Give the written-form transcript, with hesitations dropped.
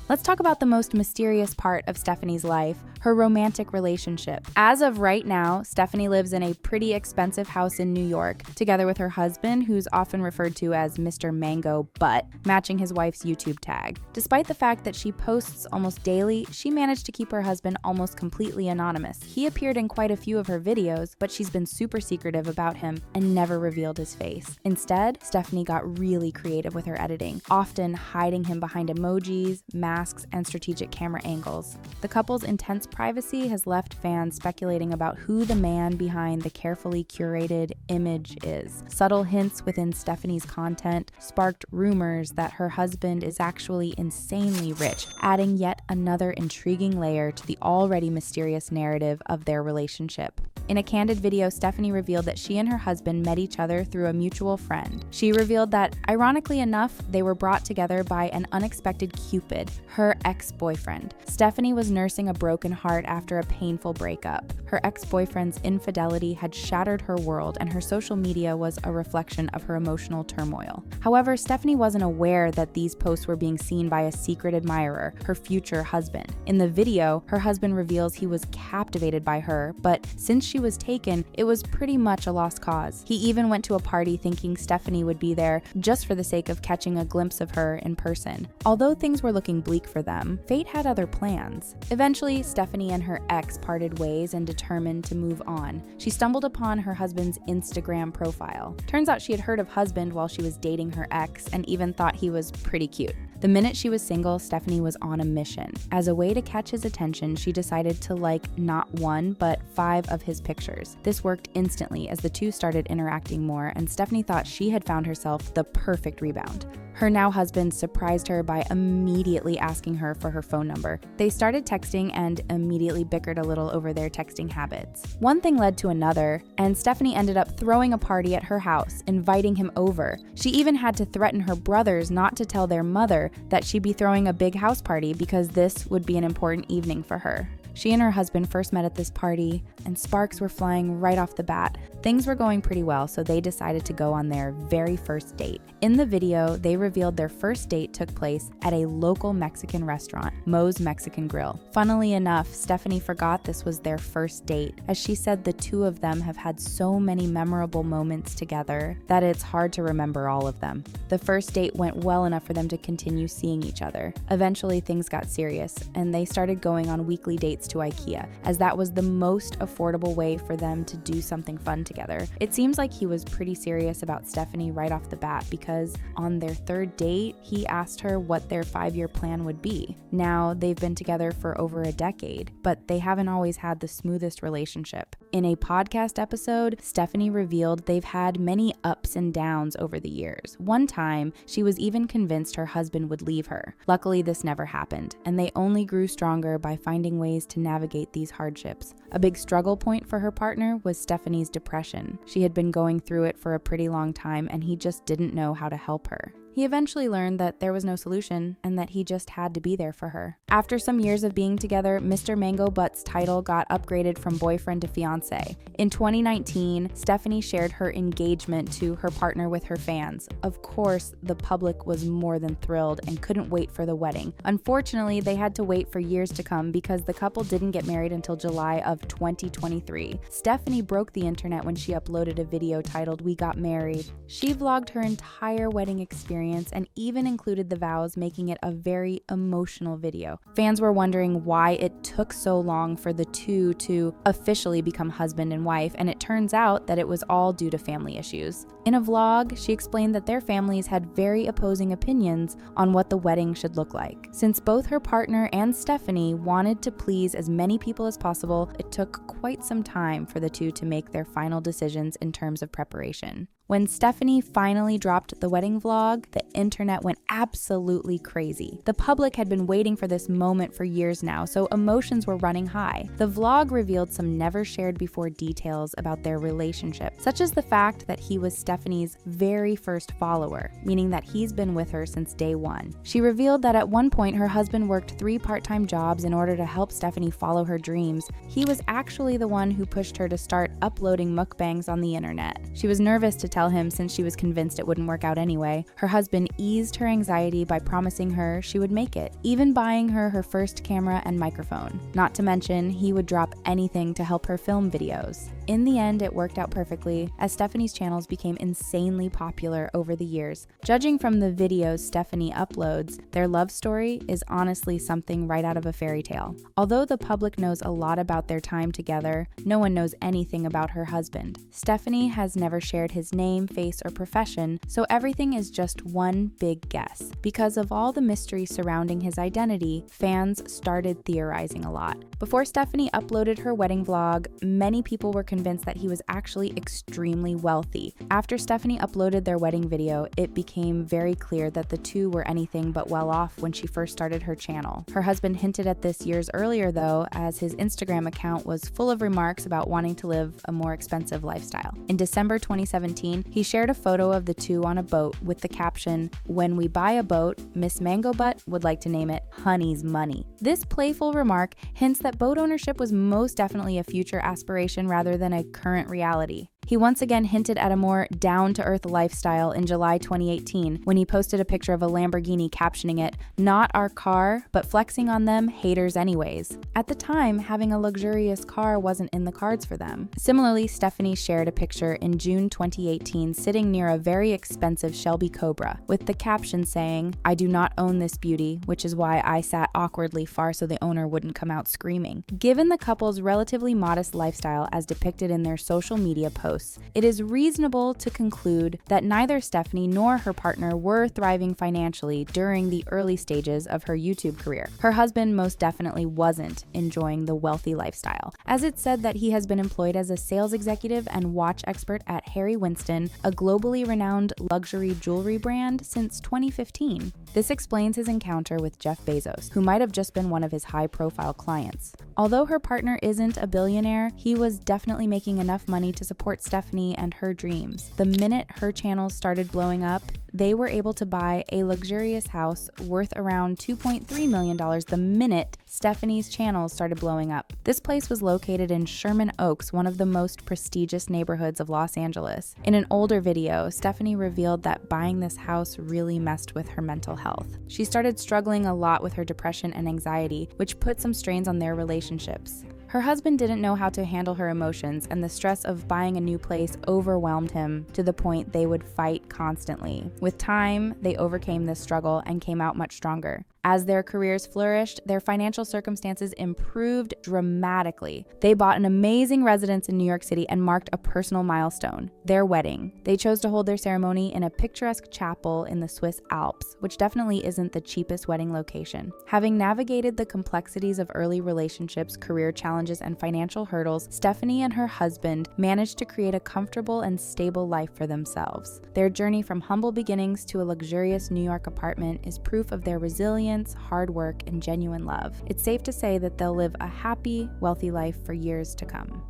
Let's talk about the most mysterious part of Stephanie's life, her romantic relationship. As of right now, Stephanie lives in a pretty expensive house in New York, together with her husband, who's often referred to as MissMangoButt, matching his wife's YouTube tag. Despite the fact that she posts almost daily, she managed to keep her husband almost completely anonymous. He appeared in quite a few of her videos, but she's been super secretive about him and never revealed his face. Instead, Stephanie got really creative with her editing, often hiding him behind emojis, masks, and strategic camera angles. The couple's intense privacy has left fans speculating about who the man behind the carefully curated image is. Subtle hints within Stephanie's content sparked rumors that her husband is actually insanely rich, adding yet another intriguing layer to the already mysterious narrative of their relationship. In a candid video, Stephanie revealed that she and her husband met each other through a mutual friend. She revealed that, ironically enough, they were brought together by an unexpected Cupid, her ex-boyfriend. Stephanie was nursing a broken heart after a painful breakup. Her ex-boyfriend's infidelity had shattered her world, and her social media was a reflection of her emotional turmoil. However, Stephanie wasn't aware that these posts were being seen by a secret admirer, her future husband. In the video, her husband reveals he was captivated by her, but since she was taken, it was pretty much a lost cause. He even went to a party thinking Stephanie would be there just for the sake of catching a glimpse of her in person. Although things were looking bleak for them, fate had other plans. Eventually, Stephanie and her ex parted ways and determined to move on. She stumbled upon her husband's Instagram profile. Turns out she had heard of husband while she was dating her ex and even thought he was pretty cute. The minute she was single, Stephanie was on a mission. As a way to catch his attention, she decided to like not one, but 5 of his pictures. This worked instantly as the two started interacting more, and Stephanie thought she had found herself the perfect rebound. Her now husband surprised her by immediately asking her for her phone number. They started texting and immediately bickered a little over their texting habits. One thing led to another, and Stephanie ended up throwing a party at her house, inviting him over. She even had to threaten her brothers not to tell their mother that she'd be throwing a big house party because this would be an important evening for her. She and her husband first met at this party, and sparks were flying right off the bat. Things were going pretty well, so they decided to go on their very first date. In the video, they revealed their first date took place at a local Mexican restaurant, Mo's Mexican Grill. Funnily enough, Stephanie forgot this was their first date, as she said the two of them have had so many memorable moments together that it's hard to remember all of them. The first date went well enough for them to continue seeing each other. Eventually, things got serious, and they started going on weekly dates to IKEA, as that was the most affordable way for them to do something fun together. It seems like he was pretty serious about Stephanie right off the bat, because on their third date, he asked her what their 5-year plan would be. Now, they've been together for over a decade, but they haven't always had the smoothest relationship. In a podcast episode, Stephanie revealed they've had many ups and downs over the years. One time, she was even convinced her husband would leave her. Luckily, this never happened, and they only grew stronger by finding ways to navigate these hardships. A big struggle point for her partner was Stephanie's depression. She had been going through it for a pretty long time, and he just didn't know how to help her. He eventually learned that there was no solution and that he just had to be there for her. After some years of being together, MissMangoButt's title got upgraded from boyfriend to fiancé. In 2019, Stephanie shared her engagement to her partner with her fans. Of course, the public was more than thrilled and couldn't wait for the wedding. Unfortunately, they had to wait for years to come because the couple didn't get married until July of 2023. Stephanie broke the internet when she uploaded a video titled "We Got Married." She vlogged her entire wedding experience and even included the vows, making it a very emotional video. Fans were wondering why it took so long for the two to officially become husband and wife, and it turns out that it was all due to family issues. In a vlog, she explained that their families had very opposing opinions on what the wedding should look like. Since both her partner and Stephanie wanted to please as many people as possible, it took quite some time for the two to make their final decisions in terms of preparation. When Stephanie finally dropped the wedding vlog, the internet went absolutely crazy. The public had been waiting for this moment for years now, so emotions were running high. The vlog revealed some never shared before details about their relationship, such as the fact that he was Stephanie's very first follower, meaning that he's been with her since day one. She revealed that at one point her husband worked 3 part-time jobs in order to help Stephanie follow her dreams. He was actually the one who pushed her to start uploading mukbangs on the internet. She was nervous to tell him since she was convinced it wouldn't work out anyway. Her husband eased her anxiety by promising her she would make it, even buying her her first camera and microphone. Not to mention, he would drop anything to help her film videos. In the end, it worked out perfectly, as Stephanie's channels became insanely popular over the years. Judging from the videos Stephanie uploads, their love story is honestly something right out of a fairy tale. Although the public knows a lot about their time together, no one knows anything about her husband. Stephanie has never shared his name, face, or profession, so everything is just one big guess. Because of all the mystery surrounding his identity, fans started theorizing a lot. Before Stephanie uploaded her wedding vlog, many people were convinced that he was actually extremely wealthy. After Stephanie uploaded their wedding video, it became very clear that the two were anything but well off when she first started her channel. Her husband hinted at this years earlier though, as his Instagram account was full of remarks about wanting to live a more expensive lifestyle. In December 2017, he shared a photo of the two on a boat with the caption, "When we buy a boat, MissMangoButt would like to name it Honey's Money." This playful remark hints that boat ownership was most definitely a future aspiration rather than a current reality. He once again hinted at a more down-to-earth lifestyle in July 2018 when he posted a picture of a Lamborghini captioning it, "Not our car, but flexing on them haters anyways." At the time, having a luxurious car wasn't in the cards for them. Similarly, Stephanie shared a picture in June 2018 sitting near a very expensive Shelby Cobra with the caption saying, "I do not own this beauty, which is why I sat awkwardly far so the owner wouldn't come out screaming." Given the couple's relatively modest lifestyle as depicted in their social media posts, it is reasonable to conclude that neither Stephanie nor her partner were thriving financially during the early stages of her YouTube career. Her husband most definitely wasn't enjoying the wealthy lifestyle, as it's said that he has been employed as a sales executive and watch expert at Harry Winston, a globally renowned luxury jewelry brand, since 2015. This explains his encounter with Jeff Bezos, who might have just been one of his high-profile clients. Although her partner isn't a billionaire, he was definitely making enough money to support Stephanie and her dreams. The minute her channels started blowing up, they were able to buy a luxurious house worth around $2.3 million the minute Stephanie's channels started blowing up. This place was located in Sherman Oaks, one of the most prestigious neighborhoods of Los Angeles. In an older video, Stephanie revealed that buying this house really messed with her mental health. She started struggling a lot with her depression and anxiety, which put some strains on their relationships. Her husband didn't know how to handle her emotions, and the stress of buying a new place overwhelmed him to the point they would fight constantly. With time, they overcame this struggle and came out much stronger. As their careers flourished, their financial circumstances improved dramatically. They bought an amazing residence in New York City and marked a personal milestone, their wedding. They chose to hold their ceremony in a picturesque chapel in the Swiss Alps, which definitely isn't the cheapest wedding location. Having navigated the complexities of early relationships, career challenges, and financial hurdles, Stephanie and her husband managed to create a comfortable and stable life for themselves. Their journey from humble beginnings to a luxurious New York apartment is proof of their resilience, hard work, and genuine love. It's safe to say that they'll live a happy, wealthy life for years to come.